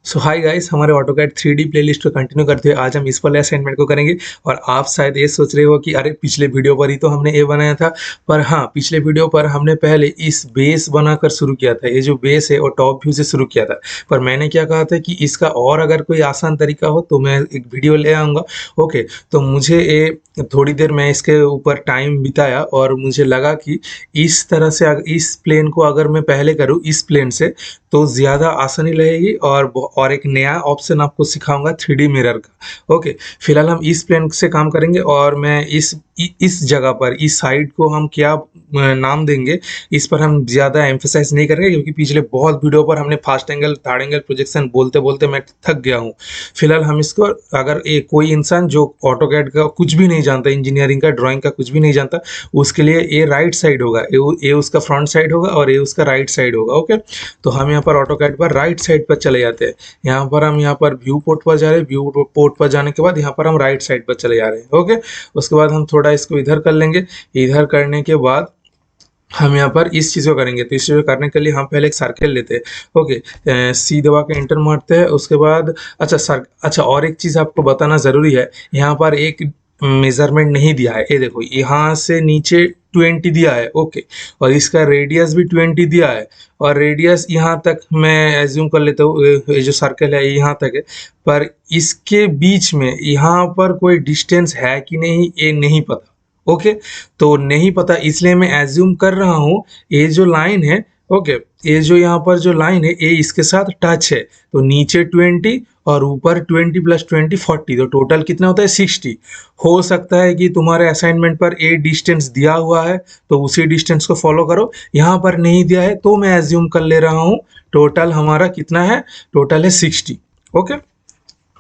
सो hi guys, हमारे AutoCAD 3D playlist को continue करते हुए आज हम इस वाले असाइनमेंट को करेंगे। और आप शायद ये सोच रहे हो कि अरे पिछले वीडियो पर ही तो हमने ये बनाया था। पर हाँ, पिछले वीडियो पर हमने पहले इस बेस बनाकर शुरू किया था। ये जो बेस है वो टॉप व्यू से शुरू किया था। पर मैंने क्या कहा था कि इसका और अगर कोई आसान तरीका हो तो मैं एक वीडियो ले आऊँगा। ओके, तो मुझे ये थोड़ी देर मैं इसके ऊपर टाइम बिताया और मुझे लगा कि इस तरह से इस प्लेन को अगर मैं पहले करूँ इस प्लेन से तो ज़्यादा आसानी रहेगी। और एक नया ऑप्शन आपको सिखाऊंगा 3D मिरर का। ओके, फिलहाल हम इस प्लेन से काम करेंगे और मैं इस जगह पर इस साइड को हम क्या नाम देंगे इस पर हम ज़्यादा एम्फेसाइज नहीं करेंगे, क्योंकि पिछले बहुत वीडियो पर हमने fast angle third angle projection बोलते बोलते मैं थक गया हूँ। फिलहाल हम इसको, अगर कोई इंसान जो ऑटोकैड का कुछ भी नहीं जानता, इंजीनियरिंग का ड्राइंग का कुछ भी नहीं जानता, उसके लिए ये राइट साइड होगा, ये उसका फ्रंट साइड होगा और ये उसका राइट साइड होगा। ओके, तो हम यहाँ पर ऑटोकैड पर राइट साइड पर चले जाते हैं। यहाँ पर हम यहाँ पर व्यू पोर्ट पर जा रहे हैं। व्यू पोर्ट पर जाने के बाद यहाँ पर हम राइट साइड पर चले जा रहे हैं। ओके, उसके बाद हम थोड़ा इसको इधर कर लेंगे। इधर करने के बाद हम यहाँ पर इस चीज़ को करेंगे। तो इस चीज़ को करने के लिए हम पहले एक सर्कल लेते हैं। ओके, सी दबा के एंटर मारते हैं। उसके बाद अच्छा, और एक चीज़ आपको बताना ज़रूरी है। यहाँ पर एक मेजरमेंट नहीं दिया है। ये देखो, यहाँ से नीचे 20 दिया है। ओके, और इसका रेडियस भी 20 दिया है। और रेडियस यहाँ तक मैं एज्यूम कर लेता हूँ, ये जो सर्कल है यहाँ तक है। पर इसके बीच में यहाँ पर कोई डिस्टेंस है कि नहीं ये नहीं पता। ओके, तो नहीं पता, इसलिए मैं एज्यूम कर रहा हूँ ये जो लाइन है, ओके, ये जो यहाँ पर जो लाइन है ये इसके साथ टच है। तो नीचे 20 और ऊपर 20 + 20 40, तो टोटल कितना होता है 60। हो सकता है कि तुम्हारे असाइनमेंट पर ये डिस्टेंस दिया हुआ है तो उसी डिस्टेंस को फॉलो करो। यहाँ पर नहीं दिया है तो मैं एज्यूम कर ले रहा हूँ टोटल हमारा कितना है, टोटल है 60। ओके,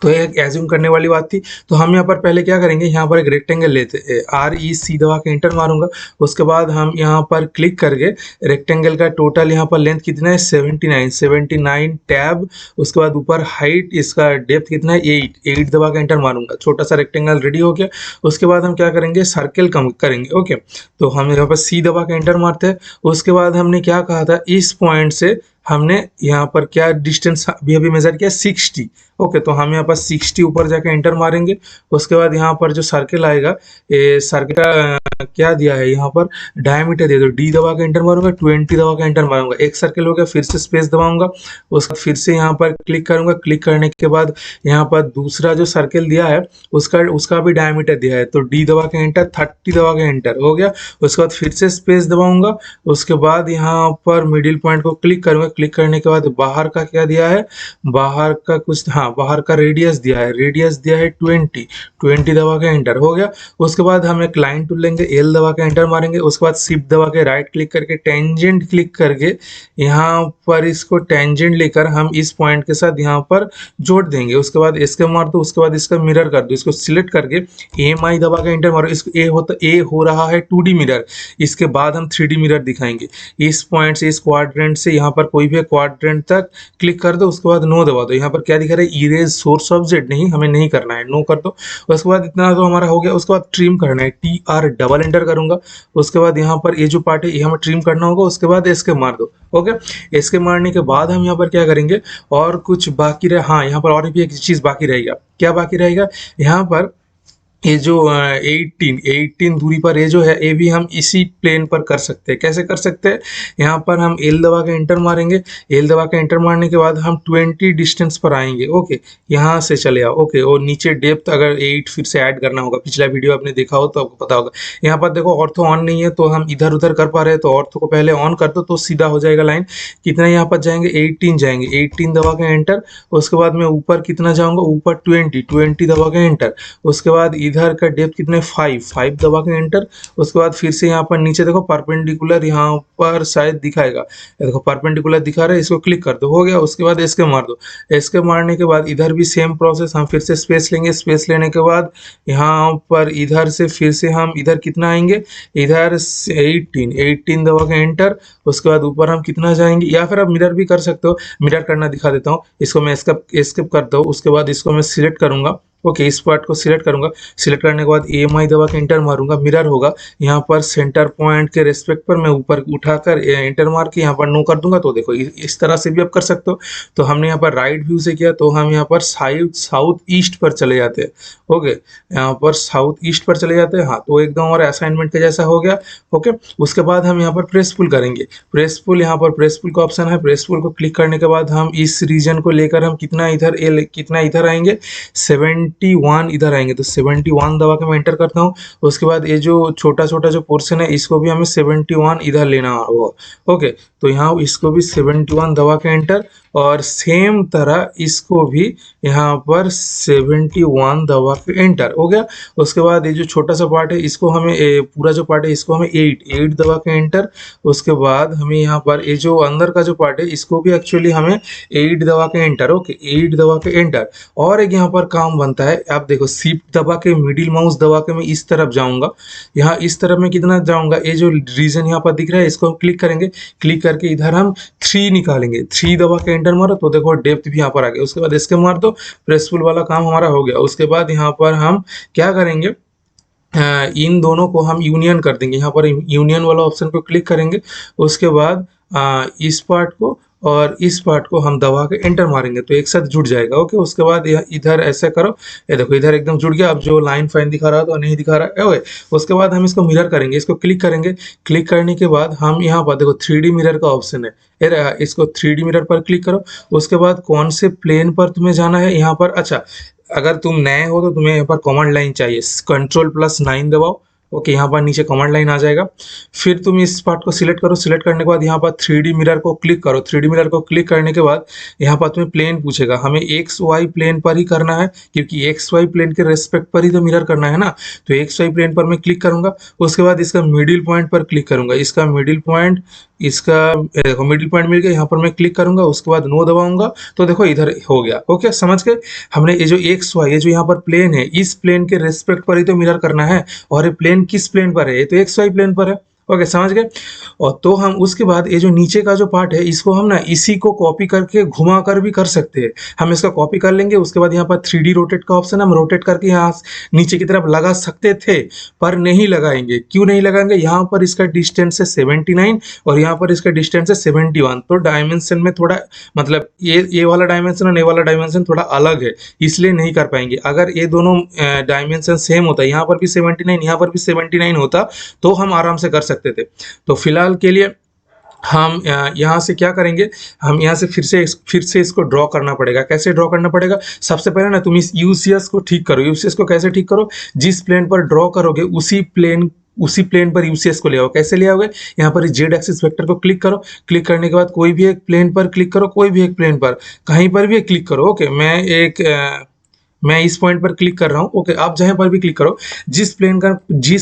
तो एक एज्यूम करने वाली बात थी। तो हम यहाँ पर पहले क्या करेंगे, यहाँ पर एक रेक्टेंगल लेते हैं। REC दबा के एंटर मारूंगा। उसके बाद हम यहाँ पर क्लिक करके रेक्टेंगल का टोटल यहाँ पर लेंथ कितना है 79 टैब। उसके बाद ऊपर हाइट, इसका डेप्थ कितना है 8 दबा के एंटर मारूंगा। छोटा सा रेक्टेंगल रेडी हो गया। उसके बाद हम क्या करेंगे, सर्कल कम करेंगे। ओके, तो हम यहाँ पर C दबा के एंटर मारते हैं। उसके बाद हमने क्या कहा था, इस पॉइंट से हमने यहाँ पर क्या डिस्टेंस अभी मेजर किया 60। ओके, तो हम यहाँ पर 60 ऊपर जाके एंटर मारेंगे। उसके बाद यहाँ पर जो सर्कल आएगा, ये सर्कल का क्या दिया है, यहाँ पर डायमीटर दे दो। D दबा के एंटर मारूंगा, 20 दबा के एंटर मारूंगा। एक सर्कल हो गया, फिर से स्पेस दबाऊंगा। उसके बाद फिर से यहाँ पर क्लिक करूंगा। क्लिक करने के बाद यहाँ पर दूसरा जो सर्कल दिया है उसका भी डायमीटर दिया है। तो D दबा के एंटर, 30 दबा के एंटर हो गया। उसके बाद फिर से स्पेस दबाऊंगा। उसके बाद यहाँ पर मिडिल पॉइंट को क्लिक करूंगा। क्लिक करने के बाद बाहर का क्या दिया है, बाहर का कुछ, हाँ, बाहर का रेडियस दिया है। रेडियस दिया है 20 दबा के एंटर हो गया। उसके बाद हम एक लाइन टूल लेंगे, L दबा के एंटर मारेंगे। उसके बाद शिफ्ट दबा के राइट क्लिक करके टेंजेंट क्लिक करके यहाँ पर इसको टेंजेंट लेकर हम इस पॉइंट के साथ यहाँ पर जोड़ देंगे। उसके बाद इसके मार दो। उसके बाद इसका मिरर कर दो। इसको सिलेक्ट करके MI दबा के एंटर मारो। इसको ए हो रहा है 2D मिरर। इसके बाद हम 3D मिरर दिखाएंगे। इस पॉइंट से, इस क्वाड्रेंट से यहाँ पर कोई भी क्वाड्रेंट तक क्लिक कर दो। उसके बाद नो दबा दो। यहाँ पर क्या दिखा रहा है, इरेज सोर्स ऑब्जेक्ट, नहीं, हमें नहीं करना है, नो कर दो। उसके बाद इतना तो हमारा हो गया। उसके बाद ट्रिम करना है, TR डबल एंटर करूंगा। उसके बाद यहाँ पर ये जो पार्ट है ये हमें ट्रिम करना होगा। उसके बाद इसके मार दो। ओके, इसके मारने के बाद हम यहाँ पर क्या करेंगे, और कुछ बाकी रहे, हाँ, यहाँ पर और भी एक चीज बाकी रहेगा। क्या बाकी रहेगा, यहाँ पर ये जो 18 दूरी पर ये जो है, ये भी हम इसी प्लेन पर कर सकते हैं। कैसे कर सकते हैं, यहाँ पर हम L दबा के एंटर मारेंगे। L दबा के एंटर मारने के बाद हम 20 डिस्टेंस पर आएंगे। ओके, यहाँ से चले आओ। ओके, और नीचे डेप्थ अगर 8 फिर से ऐड करना होगा। पिछला वीडियो आपने देखा हो तो आपको पता होगा। यहाँ पर देखो ऑर्थो ऑन नहीं है तो हम इधर उधर कर पा रहे हैं, तो ऑर्थो को पहले ऑन कर दो तो सीधा हो जाएगा लाइन। कितना यहाँ पर जाएंगे, 18 जाएंगे। 18 दबा के एंटर। उसके बाद मैं ऊपर कितना जाऊँगा, ऊपर 20 दबा के एंटर। उसके बाद इधर का डेप्थ कितने 5 दबा के एंटर। उसके बाद फिर से यहाँ पर नीचे देखो परपेंडिकुलर, यहाँ पर शायद दिखाएगा, देखो परपेंडिकुलर दिखा रहा है, इसको क्लिक कर दो, हो गया। उसके बाद इसके मार दो। इसके मारने के बाद इधर भी सेम प्रोसेस, हम फिर से स्पेस लेंगे। स्पेस लेने के बाद यहाँ पर इधर से फिर से हम इधर कितना आएंगे, इधर 18 दबा के एंटर। उसके बाद ऊपर हम कितना जाएंगे, या फिर आप मिरर भी कर सकते हो। मिरर करना दिखा देता हूँ। इसको मैं स्किप करता हूँ। उसके बाद इसको मैं सिलेक्ट करूंगा। ओके, इस पार्ट को सिलेक्ट करूंगा। सिलेक्ट करने के बाद EMI दबा के इंटर मारूंगा, मिरर होगा यहाँ पर सेंटर पॉइंट के रेस्पेक्ट पर मैं ऊपर उठाकर इंटर मार के यहाँ पर नो कर दूंगा। तो देखो इस तरह से भी आप कर सकते हो। तो हमने यहाँ पर राइट व्यू से किया तो हम यहाँ पर साउथ ईस्ट पर चले जाते हैं। ओके, यहाँ पर साउथ ईस्ट पर चले जाते हैं। हाँ, तो एकदम हमारा असाइनमेंट के जैसा हो गया। ओके, उसके बाद हम यहाँ पर प्रेस पुल करेंगे। प्रेस पुल, यहाँ पर प्रेस पुल का ऑप्शन है। प्रेस पुल को क्लिक करने के बाद हम इस रीजन को लेकर हम कितना इधर आएंगे, 71 इधर आएंगे। तो 71 दबा के मैं एंटर करता हूँ। उसके बाद ये जो छोटा छोटा जो पोर्शन है इसको भी हमें 71 इधर लेना होगा। ओके, तो यहाँ इसको भी 71 दबा के एंटर, और सेम तरह इसको भी यहाँ पर 71 दबा के एंटर हो गया। उसके बाद ये जो छोटा सा पार्ट है इसको हमें पूरा जो पार्ट है इसको हमें 8 दबा के एंटर। उसके बाद हमें यहाँ पर ये जो अंदर का जो पार्ट है इसको भी एक्चुअली हमें 8 दबा के एंटर। ओके, 8 दबा के एंटर। और एक यहाँ पर काम बनता है, आप देखो शिफ्ट दबा के मिडिल माउस दबा के मैं इस तरफ जाऊंगा। यहाँ इस तरफ में कितना जाऊंगा, ये जो रीजन यहाँ पर दिख रहा है इसको हम क्लिक करेंगे। क्लिक करके इधर हम 3 निकालेंगे। 3 दबा के एंटर मारो तो देखो डेप्थ भी यहाँ पर आ गया। उसके बाद इसके मार दो, प्रेसफुल वाला काम हमारा हो गया। उसके बाद यहाँ पर हम क्या करेंगे, इन दोनों को हम यूनियन कर देंगे। यहाँ पर यूनियन वाला ऑप्शन को क्लिक करेंगे। उसके बाद इस पार्ट को और इस पार्ट को हम दबा के एंटर मारेंगे तो एक साथ जुड़ जाएगा। ओके, उसके बाद इधर ऐसे करो, ये देखो इधर एकदम जुड़ गया। अब जो लाइन फाइन दिखा रहा था तो नहीं दिखा रहा है। ओके, उसके बाद हम इसको मिरर करेंगे। इसको क्लिक करेंगे। क्लिक करने के बाद हम यहाँ पर देखो 3D मिरर का ऑप्शन है, ये रहा। इसको 3D मिरर पर क्लिक करो। उसके बाद कौन से प्लेन पर तुम्हें जाना है यहाँ पर, अच्छा अगर तुम नए हो तो तुम्हें यहाँ पर कमांड लाइन चाहिए, Ctrl+9 दबाओ। ओके, यहाँ पर नीचे कमांड लाइन आ जाएगा। फिर तुम इस पार्ट को सिलेक्ट करो। सिलेक्ट करने के बाद यहाँ पर 3D मिरर को क्लिक करो। 3D मिरर को क्लिक करने के बाद यहाँ पर तुम्हें प्लेन पूछेगा। हमें XY प्लेन पर ही करना है क्योंकि XY प्लेन के रेस्पेक्ट पर ही तो मिरर करना है ना। तो XY प्लेन पर मैं क्लिक करूंगा। उसके बाद इसका मिडिल पॉइंट पर क्लिक करूंगा। इसका मिडिल पॉइंट, इसका देखो मिडिल पॉइंट मिल गया। यहाँ पर मैं क्लिक करूंगा। उसके बाद नो दबाऊंगा तो देखो इधर हो गया। ओके, समझ गए। हमने ये जो XY, ये जो यहाँ पर प्लेन है, इस प्लेन के रेस्पेक्ट पर ही तो मिरर करना है। और ये प्लेन किस प्लेन पर है, ये तो XY प्लेन पर है। ओके, समझ गए। और तो हम उसके बाद ये जो नीचे का जो पार्ट है इसको हम ना इसी को कॉपी करके घुमा कर भी कर सकते हैं। हम इसका कॉपी कर लेंगे। उसके बाद यहाँ पर 3D रोटेट का ऑप्शन, हम रोटेट करके यहाँ नीचे की तरफ लगा सकते थे पर नहीं लगाएंगे। क्यों नहीं लगाएंगे, यहाँ पर इसका डिस्टेंस है 79 और यहाँ पर इसका डिस्टेंस है 71। तो डायमेंशन में थोड़ा मतलब ये वाला डायमेंशन और ये वाला डायमेंशन थोड़ा अलग है, इसलिए नहीं कर पाएंगे। अगर ये दोनों डायमेंशन सेम होता, यहाँ पर भी 79 यहाँ पर भी 79 होता तो हम आराम से कर सकते थे। तो फिलहाल के लिए हम यहाँ से क्या करेंगे, हम यहाँ से फिर से इसको ड्रॉ करना पड़ेगा। कैसे ड्रॉ करना पड़ेगा, सबसे पहले ना तुम इस यूसीएस को ठीक करो। यूसीएस को कैसे ठीक करो, जिस प्लेन पर ड्रॉ करोगे उसी प्लेन पर यूसीएस को ले आओ। कैसे ले आओगे, यहाँ पर जेड एक्सिस वेक्टर को क्लिक करो। क्लिक करने के बाद कोई भी एक प्लेन पर क्लिक करो, कोई भी एक प्लेन पर कहीं पर भी क्लिक करो। ओके, मैं इस पॉइंट पर क्लिक कर रहा हूँ। ओके, आप जहां पर भी क्लिक करो, जिस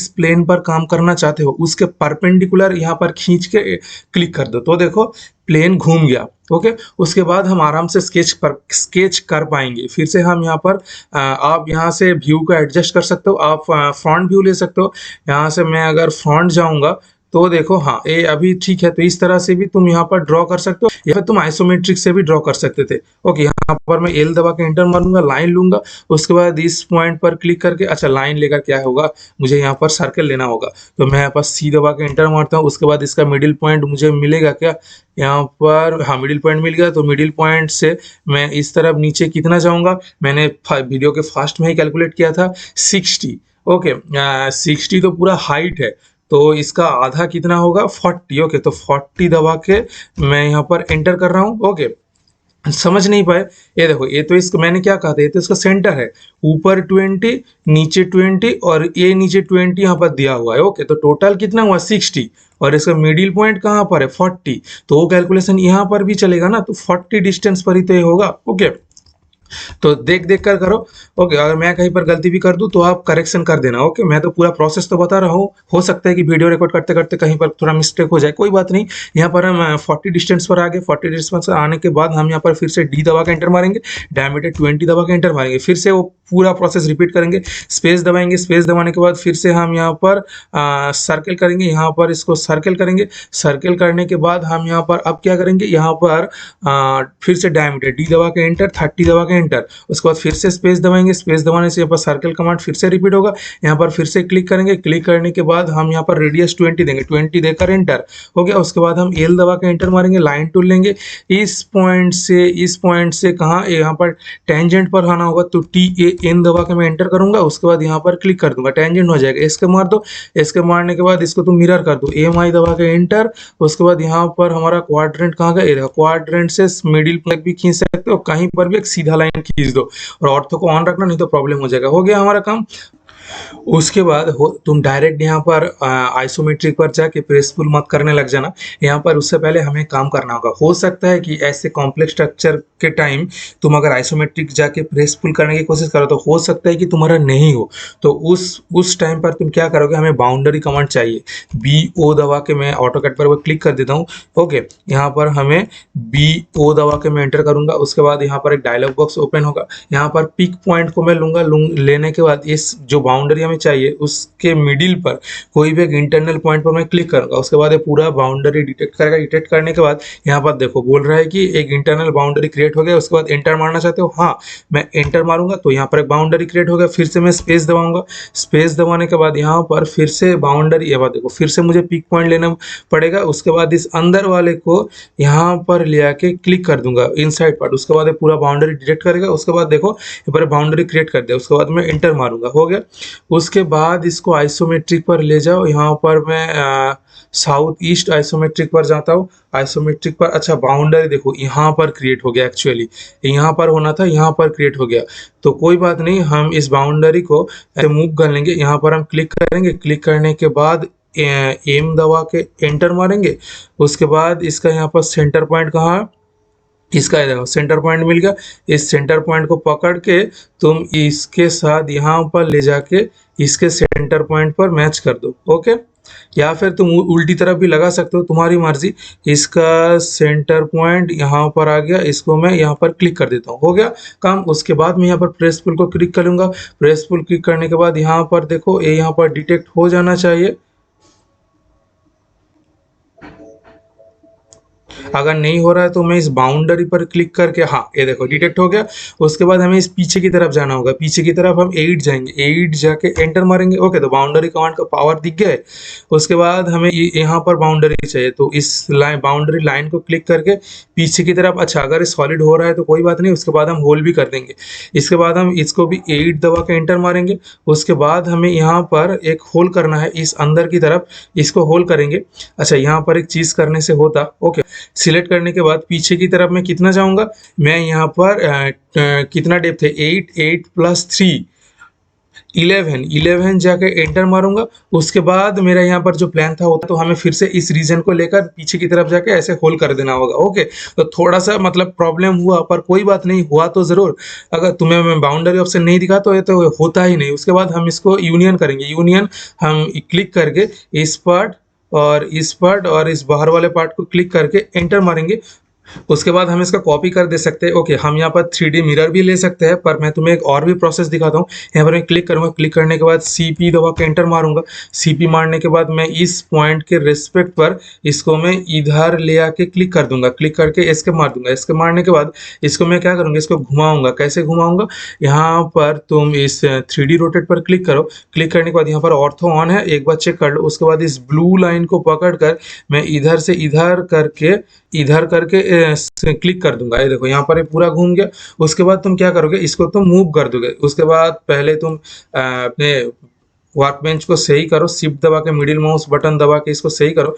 प्लेन पर काम करना चाहते हो उसके परपेंडिकुलर यहाँ पर खींच के क्लिक कर दो तो देखो प्लेन घूम गया। ओके, उसके बाद हम आराम से स्केच कर पाएंगे। फिर से हम यहाँ पर आप यहाँ से व्यू को एडजस्ट कर सकते हो। आप फ्रंट व्यू ले सकते हो। यहाँ से मैं अगर फ्रंट जाऊंगा तो देखो, हाँ ये अभी ठीक है। तो इस तरह से भी तुम यहाँ पर ड्रॉ कर सकते हो या फिर तुम आइसोमेट्रिक से भी ड्रॉ कर सकते थे। ओके, यहाँ पर मैं एल दबा के एंटर मारूंगा, लाइन लूंगा। उसके बाद इस पॉइंट पर क्लिक करके, अच्छा लाइन लेकर क्या होगा, मुझे यहाँ पर सर्कल लेना होगा। तो मैं यहाँ पर सी दबा के एंटर मारता हूँ। उसके बाद इसका मिडिल पॉइंट मुझे मिलेगा क्या, यहाँ पर हाँ मिडिल पॉइंट मिल गया। तो मिडिल पॉइंट से मैं इस तरफ नीचे कितना जाऊँगा, मैंने वीडियो के फास्ट में ही कैलकुलेट किया था 60। ओके, 60 तो पूरा हाइट है तो इसका आधा कितना होगा 40। ओके, तो 40 दबा के मैं यहाँ पर एंटर कर रहा हूँ। ओके, समझ नहीं पाए, ये देखो ये तो इसको मैंने क्या कहा था, ये तो इसका सेंटर है, ऊपर 20 नीचे 20 और ये नीचे 20 यहाँ पर दिया हुआ है। ओके, तो टोटल कितना हुआ 60 और इसका मिडिल पॉइंट कहाँ पर है 40। तो वो कैलकुलेशन यहाँ पर भी चलेगा ना, तो 40 डिस्टेंस पर ही तो ये होगा। ओके, तो देख कर करो। ओके, अगर मैं कहीं पर गलती भी कर दूं तो आप करेक्शन कर देना। ओके, मैं तो पूरा प्रोसेस तो बता रहा हूँ, हो सकता है कि वीडियो रिकॉर्ड करते करते कहीं पर थोड़ा मिस्टेक हो जाए, कोई बात नहीं। यहाँ पर हम 40 डिस्टेंस पर आ गए। 40 डिस्टेंस पर आने के बाद हम यहाँ पर फिर से डी दबा के एंटर मारेंगे, डायमीटर 20 दबा के एंटर मारेंगे। फिर से वो पूरा प्रोसेस रिपीट करेंगे। स्पेस दबाएंगे, स्पेस दबाने के बाद फिर से हम यहाँ पर सर्कल करेंगे, यहाँ पर इसको सर्कल करेंगे। सर्कल करने के बाद हम यहाँ पर अब क्या करेंगे, यहाँ पर फिर से डायमीटर डी दबा के एंटर, 30 दबा के एंटर। उसके बाद फिर से स्पेस दबाएंगे, स्पेस दबाने से यहाँ पर सर्कल कमांड फिर से रिपीट होगा। यहाँ पर फिर से क्लिक करेंगे, क्लिक करने के बाद हम यहाँ पर रेडियस 20 देंगे, 20 देकर एंटर हो गया। उसके बाद हम एल दबा के एंटर मारेंगे, लाइन टूल लेंगे, इस पॉइंट से कहाँ, यहाँ पर टेंजेंट पर आना होगा, तो टी ए एन दबा के मैं एंटर करूंगा। उसके बाद यहाँ पर क्लिक कर दूंगा, टेंजेंट हो जाएगा। इसके मार दो, इसके मारने के बाद इसको तुम मिरर कर दो, एम आई दबा के एंटर। उसके बाद यहाँ पर हमारा क्वाड्रेंट कहाँ गया, क्वाड्रेंट से मिडिल तक भी खींच सकते हो, कहीं पर भी एक सीधा लाइन खींच दो और ऑर्थो को ऑन रखना, नहीं तो प्रॉब्लम हो जाएगा। हो गया हमारा काम। उसके बाद तुम डायरेक्ट यहाँ पर आइसोमेट्रिक पर जाके प्रेस पुल मत करने लग जाना। यहाँ पर उससे पहले हमें काम करना होगा। हो सकता है कि ऐसे कॉम्प्लेक्स स्ट्रक्चर के टाइम तुम अगर आइसोमेट्रिक जाके प्रेस पुल करने की कोशिश करो तो हो सकता है कि तुम्हारा नहीं हो। तो उस टाइम पर तुम क्या करोगे, हमें बाउंड्री कमांड चाहिए। बी ओ दबा के मैं ऑटोकैड पर क्लिक कर देता हूँ। ओके, यहाँ पर हमें बी ओ दबा के मैं एंटर करूंगा। उसके बाद यहाँ पर एक डायलॉग बॉक्स ओपन होगा। यहाँ पर पिक पॉइंट को मैं लूंगा, लेने के बाद इस जो बाउंड्री हमें चाहिए उसके मिडिल पर कोई भी एक इंटरनल पॉइंट पर मैं क्लिक करूंगा। उसके बाद ये पूरा बाउंड्री डिटेक्ट करेगा। डिटेक्ट करने के बाद यहाँ पर देखो बोल रहा है कि एक इंटरनल बाउंड्री क्रिएट हो गया। उसके बाद एंटर मारना चाहते हो, हाँ मैं एंटर मारूंगा तो यहाँ पर एक बाउंड्री क्रिएट हो गया। फिर से मैं स्पेस दबाऊंगा, स्पेस दबाने के बाद यहाँ पर फिर से बाउंड्री, ये बात देखो फिर से मुझे पिक पॉइंट लेना पड़ेगा। उसके बाद इस अंदर वाले को यहाँ पर ले आके क्लिक कर दूंगा इनसाइड पार्ट। उसके बाद पूरा बाउंड्री डिटेक्ट करेगा। उसके बाद देखो यहाँ पर बाउंड्री क्रिएट कर दिया। उसके बाद मैं एंटर मारूंगा, हो गया। उसके बाद इसको आइसोमेट्रिक पर ले जाओ। यहाँ पर मैं साउथ ईस्ट आइसोमेट्रिक पर जाता हूँ। आइसोमेट्रिक पर अच्छा बाउंड्री देखो यहाँ पर क्रिएट हो गया, एक्चुअली यहाँ पर होना था, यहाँ पर क्रिएट हो गया। तो कोई बात नहीं, हम इस बाउंड्री को ऐसे मूव कर लेंगे। यहाँ पर हम क्लिक करेंगे, क्लिक करने के बाद एम दबा के एंटर मारेंगे। उसके बाद इसका यहाँ पर सेंटर पॉइंट कहाँ है, इसका देखो सेंटर पॉइंट मिल गया। इस सेंटर पॉइंट को पकड़ के तुम इसके साथ यहाँ पर ले जाके इसके सेंटर पॉइंट पर मैच कर दो। ओके, या फिर तुम उल्टी तरफ भी लगा सकते हो, तुम्हारी मर्जी। इसका सेंटर पॉइंट यहाँ पर आ गया, इसको मैं यहाँ पर क्लिक कर देता हूँ, हो गया काम। उसके बाद मैं यहाँ पर प्रेस पुल को क्लिक करूंगा। प्रेस पुल क्लिक करने के बाद यहाँ पर देखो ये यहाँ पर डिटेक्ट हो जाना चाहिए। अगर नहीं हो रहा है तो मैं इस बाउंड्री पर क्लिक करके, हाँ ये देखो डिटेक्ट हो गया। उसके बाद हमें इस पीछे की तरफ जाना होगा। पीछे की तरफ हम 8 जाएंगे, 8 जाके एंटर मारेंगे। ओके, तो बाउंड्री कमांड का पावर दिख गया है। उसके बाद हमें यहाँ पर बाउंड्री चाहिए, तो इस लाइन बाउंड्री लाइन को क्लिक करके पीछे की तरफ, अच्छा अगर सॉलिड हो रहा है तो कोई बात नहीं, उसके बाद हम होल भी कर देंगे। इसके बाद हम इसको भी 8 दबा के एंटर मारेंगे। उसके बाद हमें यहाँ पर एक होल करना है, इस अंदर की तरफ इसको होल करेंगे। अच्छा यहाँ पर एक चीज करने से होता, ओके सिलेक्ट करने के बाद पीछे की तरफ मैं कितना जाऊंगा, मैं यहाँ पर कितना डेप्थ है 8 प्लस 3 11 जाके एंटर मारूंगा। उसके बाद मेरा यहाँ पर जो प्लान था होता, तो हमें फिर से इस रीजन को लेकर पीछे की तरफ जाके ऐसे होल कर देना होगा। ओके, तो थोड़ा सा मतलब प्रॉब्लम हुआ, पर कोई बात नहीं, हुआ तो जरूर। अगर तुम्हें मैं बाउंड्री ऑप्शन नहीं दिखा तो ये तो होता ही नहीं। उसके बाद हम इसको यूनियन करेंगे। यूनियन हम क्लिक करके इस पार्ट और इस बाहर वाले पार्ट को क्लिक करके एंटर मारेंगे। उसके बाद हम इसका कॉपी कर दे सकते हैं। ओके, हम यहाँ पर 3D मिरर भी ले सकते हैं, पर मैं तुम्हें एक और भी प्रोसेस दिखाता हूँ। यहाँ पर मैं क्लिक करूँगा, क्लिक करने के बाद CP दबा के एंटर मारूंगा। CP मारने के बाद मैं इस पॉइंट के रिस्पेक्ट पर इसको मैं इधर ले आके क्लिक कर दूंगा। क्लिक करके इसके मार दूंगा। इसके मारने के बाद इसको मैं क्या करूँगा, इसको घुमाऊंगा। कैसे घुमाऊंगा, यहाँ पर तुम इस 3D रोटेट पर क्लिक करो। क्लिक करने के बाद यहाँ पर ऑर्थो ऑन है, एक बार चेक कर लो। उसके बाद इस ब्लू लाइन को पकड़ कर मैं इधर से इधर करके क्लिक कर दूंगा। ये देखो यहाँ पर पूरा घूम गया। उसके बाद तुम क्या करोगे, इसको तुम मूव कर दोगे। उसके बाद पहले तुम अपने वर्क बेंच को सही करो, शिफ्ट दबा के मिडिल माउस बटन दबा के इसको सही करो।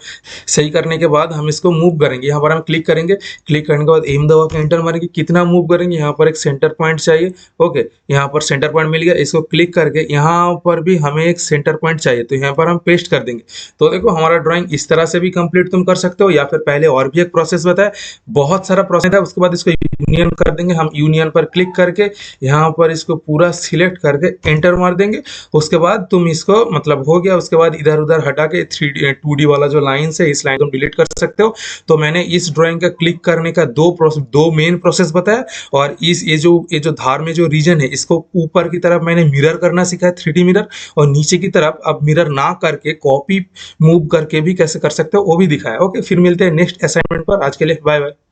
सही करने के बाद हम इसको मूव करेंगे। यहाँ पर हम क्लिक करेंगे, क्लिक करने के बाद एम दबा के एंटर मारेंगे। कितना मूव करेंगे, यहाँ पर एक सेंटर पॉइंट चाहिए। ओके, यहाँ पर सेंटर पॉइंट मिल गया। इसको क्लिक करके यहाँ पर भी हमें एक सेंटर पॉइंट चाहिए, तो यहाँ पर हम पेस्ट कर देंगे। तो देखो हमारा ड्राइंग इस तरह से भी कंप्लीट तुम कर सकते हो, या फिर पहले और भी एक प्रोसेस बताया, बहुत सारा प्रोसेस है। उसके बाद इसको यूनियन कर देंगे। हम यूनियन पर क्लिक करके यहाँ पर इसको पूरा सिलेक्ट करके एंटर मार देंगे। उसके बाद तुम तुम इसको मतलब हो गया, उसके बाद इधर-उधर हटा के 3D 2D वाला जो लाइन्स है, इस लाइन को डिलीट कर सकते हो। तो मैंने इस ड्राइंग का क्लिक करने का 2 मेन प्रोसेस बताया, और इस ये जो धार में जो रीजन है, इसको ऊपर की तरफ मैंने मिरर करना सिखाया, 3D मिरर, और नीचे की तरफ अब मिरर ना करके कॉपी मूव करके भी कैसे कर सकते हो वो भी दिखाया। ओके, फिर मिलते हैं नेक्स्ट असाइनमेंट पर। आज के लिए बाय बाय।